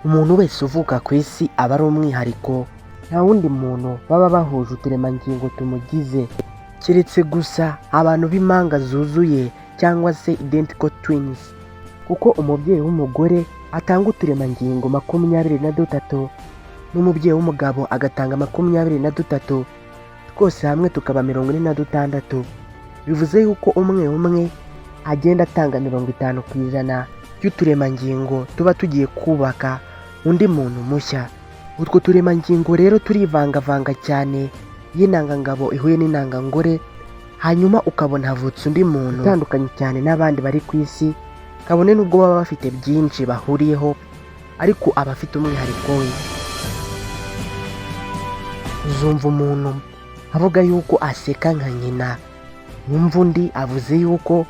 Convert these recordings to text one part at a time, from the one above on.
Umuntu wese uvuka ku isi aba ari umwihariko, nta wundi muntu baba bahuje uturemangingo tumugize, keretse gusa abantu b'impanga zuzuye cyangwa se identical twins, kuko umubyeyi w'umugore atanga uturemangingo 23 n'umubyeyi w'umugabo agatanga 23, twose hamwe tukaba 46. Bivuze yuko umwe agenda atanga 50% y'uturemangingo tuba tugiye kubaka undi muntu mushya. Utwo turemangingo rero turivangavanga cyane iyo intangangabo ihuye n'intangangore, hanyuma ukabona havutse undi muntu utandukanye cyane n'abandi bari ku isi, kabone n'ubwo baba bafite byinshi bahuriyeho ariko aba afite umwihariko we. Uzumva umuntu avuga yuko aseka nka nyina, yumva undi avuze yuko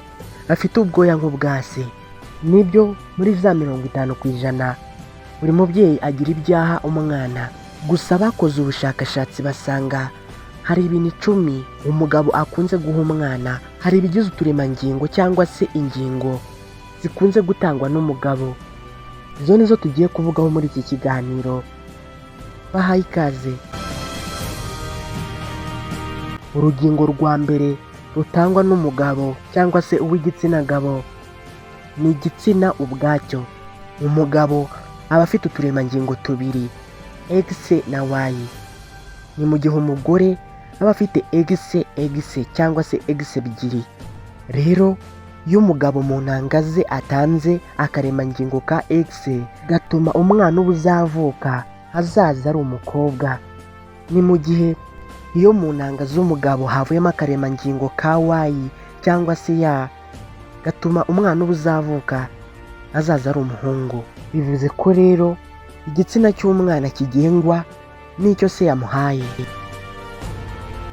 afite ubwoya nk'ubwa se. Nibyo, muri za 50% buri mubyeyi agira ibyaha umwana, gusa bakoze ubushakashatsi basanga hari ibintu 10 umugabo akunze guha umwana. Hari ibigize uturemangingo cyangwa se ingingo zikunze gutangwa n'umugabo, izo nizo tugiye kuvugaho muri iki kiganiro. Bahaye ikaze. Urugingo rwa mbere rutangwa n'umugabo cyangwa se uw'igitsina gabo ni igitsina ubwacyo. Umugabo aba afite uturemangingo tubiri, X na Y, ni mu gihe umugore aba afite X cyangwa se X ebyiri. Rero iyo umugabo mu ntanga ze atanze akaremangingo ka X, gatuma umwana uba uzavuka azaza ari umukobwa. Ni mu gihe iyo mu ntanga z'umugabo havuyemo akaremangingo ka Y cyangwa se ya, gatuma umwana uba uzavuka azaza ari umuhungu. Bivuze ko rero igitsina cy'umwana kigengwa n'icyo se yamuhaye.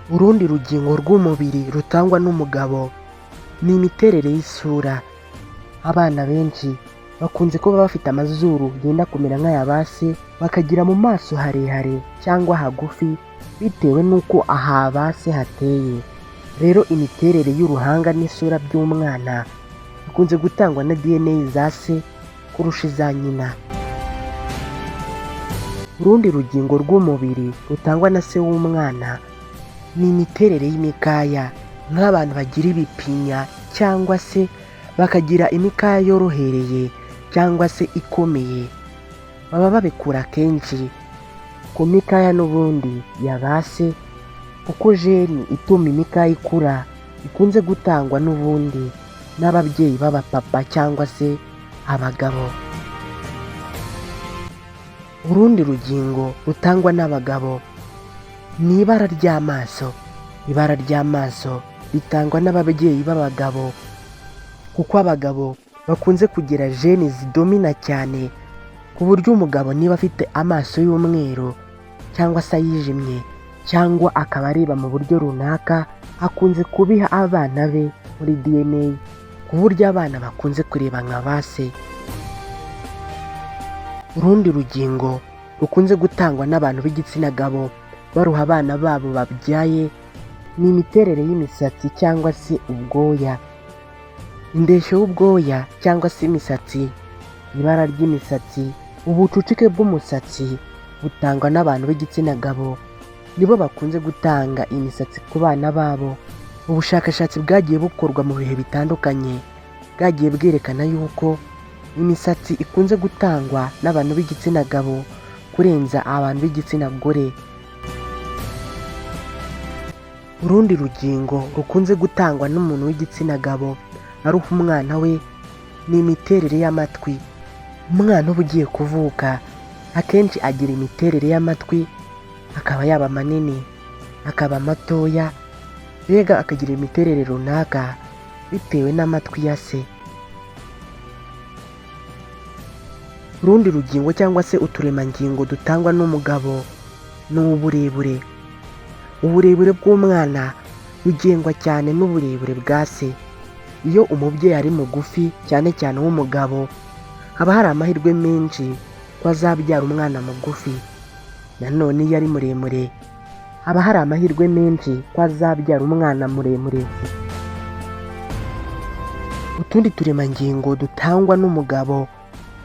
Urundi rugingo rw'umubiri rutangwa n'umugabo ni imiterere y'isura. Abana benshi bakunze kuba bafite amazuru yenda kumera nk'aya base, bakagira mu maso harehare cyangwa hagufi bitewe n'uko aha base hateye. Rero imiterere y'uruhanga n'isura by'umwana bikunze gutangwa na DNA za se kurusha iza nyina. Urundi rugingo rw'umubiri rutangwa na se w'umwana ni imiterere y'imikaya. Nk'abantu bagira ibipinya cyangwa se bakagira imikaya yorohereye cyangwa se ikomeye, baba babikura kenshi ku mikaya n'ubundi ya base, kuko jeni ituma imikaya ikura ikunze gutangwa n'ubundi n'ababyeyi b'abapapa cyangwa se abagabo. Urundi rugingo rutangwa n'abagabo ni ibara ry'amaso. Ibara ry'amaso ritangwa n'ababyeyi b'abagabo, kuko abagabo bakunze kugira jeni zidomina cyane, ku buryo umugabo niba afite amaso y'umweru cyangwa se ayijimye cyangwa akaba areba mu buryo runaka, akunze kubiha abana be muri DNA, ku buryo abana bakunze kureba nka base. Urundi rugingo rukunze gutangwa n'abantu b'igitsina gabo baruha abana babo babyaye ni imiterere y'imisatsi cyangwa se ubwoya. Indeshyo y'ubwoya cyangwa se imisatsi, ibara ry'imisatsi, ubucucike bw'umusatsi butangwa n'abantu b'igitsina gabo, nibo bakunze gutanga imisatsi ku bana babo. Ubushakashatsi bwagiye bukorwa mu bihe bitandukanye bwagiye bwerekana yuko imisatsi ikunze gutangwa n'abantu b'igitsina gabo kurenza abantu b'igitsina gore. Urundi rugingo rukunze gutangwa n'umuntu w'igitsina gabo aruha umwana we ni imiterere y'amatwi. Umwana uba ugiye kuvuka akenshi agira imiterere y'amatwi, akaba yaba manini, akaba matoya, mbega akagira imiterere runaka bitewe n'amatwi ya se. Urundi rugingo cyangwa se uturemangingo dutangwa n'umugabo ni uburebure. Uburebure bw'umwana bugengwa cyane n'uburebure bwa se. Iyo umubyeyi ari mugufi cyane cyane w'umugabo, haba hari amahirwe menshi ko azabyara umwana mugufi. Nanone iyo ari muremure, haba hari amahirwe menshi ko azabyara umwana muremure. Utundi turemangingo dutangwa n'umugabo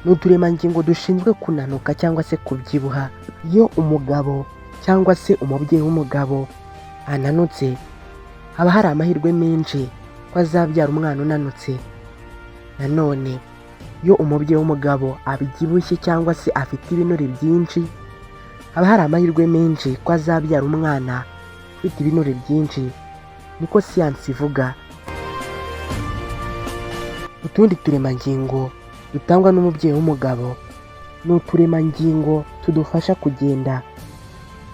ni uturemangingo dushinzwe kunanuka cyangwa se kubyibuha. Iyo umugabo cyangwa se umubyeyi w'umugabo ananutse, haba hari amahirwe menshi ko azabyara umwana unanutse. Nanone iyo umubyeyi w'umugabo abyibushye cyangwa se afite ibinure byinshi, haba hari amahirwe menshi ko azabyara umwana ufite ibinure byinshi, niko siyansi ivuga. Utundi turemangingo dutangwa n'umubyeyi w'umugabo ni uturemangingo tudufasha kugenda.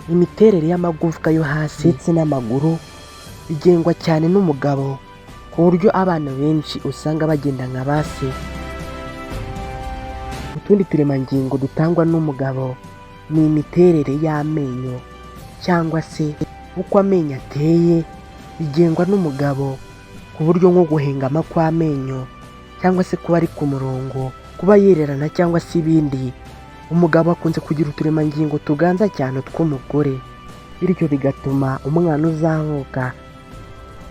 Imiterere y'amagufwa yo hasi ndetse n'amaguru bigengwa cyane n'umugabo, ku buryo abana benshi usanga bagenda nka ba se. Utundi turemangingo dutangwa n'umugabo ni imiterere y'amenyo cyangwa se uko amenyo ateye, bigengwa n'umugabo, ku buryo nko guhengama kw'amenyo cyangwa se kuba ari ku murongo, kuba yererana cyangwa se ibindi, umugabo akunze kugira uturemangingo tuganza cyane tw'umugore, bityo bigatuma umwana uzavuka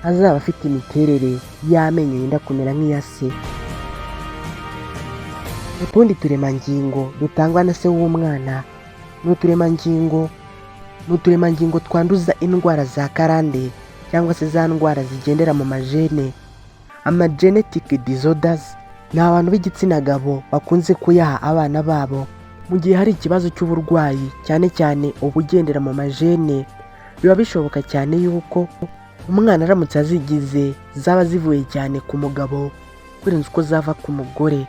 azaba afite imiterere y'amenyo yenda kumera nk'iya se. Utundi turemangingo dutangwa na se w'umwana ni uturemangingo twanduza indwara za karande cyangwa se za ndwara zigendera mu majene. Genetic disorders ni abantu b'igitsina gabo bakunze kuyaha abana babo mu gihe hari ikibazo cy'uburwayi, cyane cyane ubugendera mu majene. Biba bishoboka cyane yuko umwana aramutse azigize zaba zivuye cyane ku mugabo kurenza uko zava ku mugore.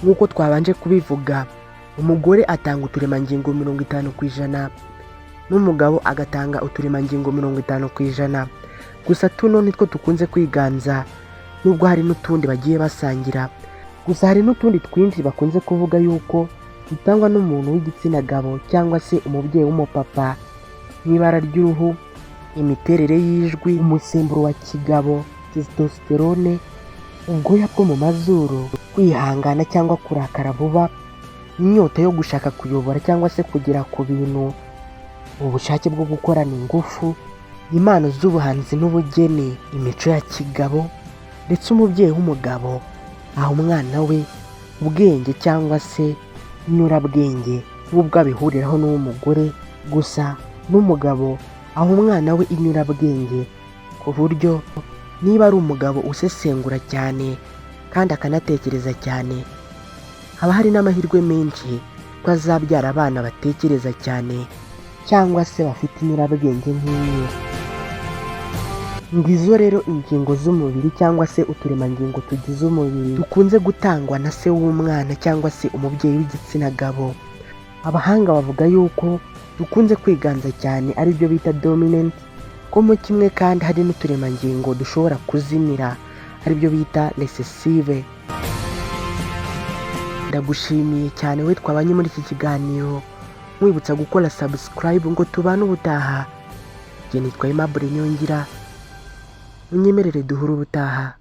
Nk'uko twabanje kubivuga, umugore atanga uturemangingo 50% n'umugabo agatanga uturemangingo 50%. Gusa tuno nitwo tukunze kwiganza, nubwo hari n'utundi bagiye basangira. Gusa hari n'utundi twinshi bakunze kuvuga yuko dutangwa n'umuntu w'igitsina gabo cyangwa se umubyeyi w'umupapa, nk'ibara ry'uruhu, imiterere y'ijwi, umusemburo wa kigabo testosterone, ubwoya bwo mu mazuru, kwihangana cyangwa kurakara vuba, inyota yo gushaka kuyobora cyangwa se kugera ku bintu, ubushake bwo gukorana ingufu, impano z'ubuhanzi n'ubugeni, imico ya kigabo, ndetse umubyeyi w'umugabo aha umwana we ubwenge cyangwa se inyurabwenge n'ubwo abihuriraho n'uw'umugore. Gusa n'umugabo aha umwana we inyurabwenge, ku buryo niba ari umugabo usesengura cyane kandi akanatekereza cyane, haba hari n'amahirwe menshi ko azabyara abana batekereza cyane cyangwa se bafite inyurabwenge nk'iye. Ngizo rero ingingo z'umubiri cyangwa se uturemangingo tugize umubiri dukunze gutangwa na se w'umwana cyangwa se umubyeyi w'igitsina gabo. Abahanga bavuga yuko dukunze kwiganza cyane, ari byo bita dominant, ko mu kimwe kandi hari n'uturemangingo dushobora kuzimira, ari byo bita recessive. Ndagushimiye cyane we twabanye muri iki kiganiro, mwibutsa gukora subscribe ngo tubane ubutaha. Nitwa Aimable Nyongira, unyemerere duhure ubutaha.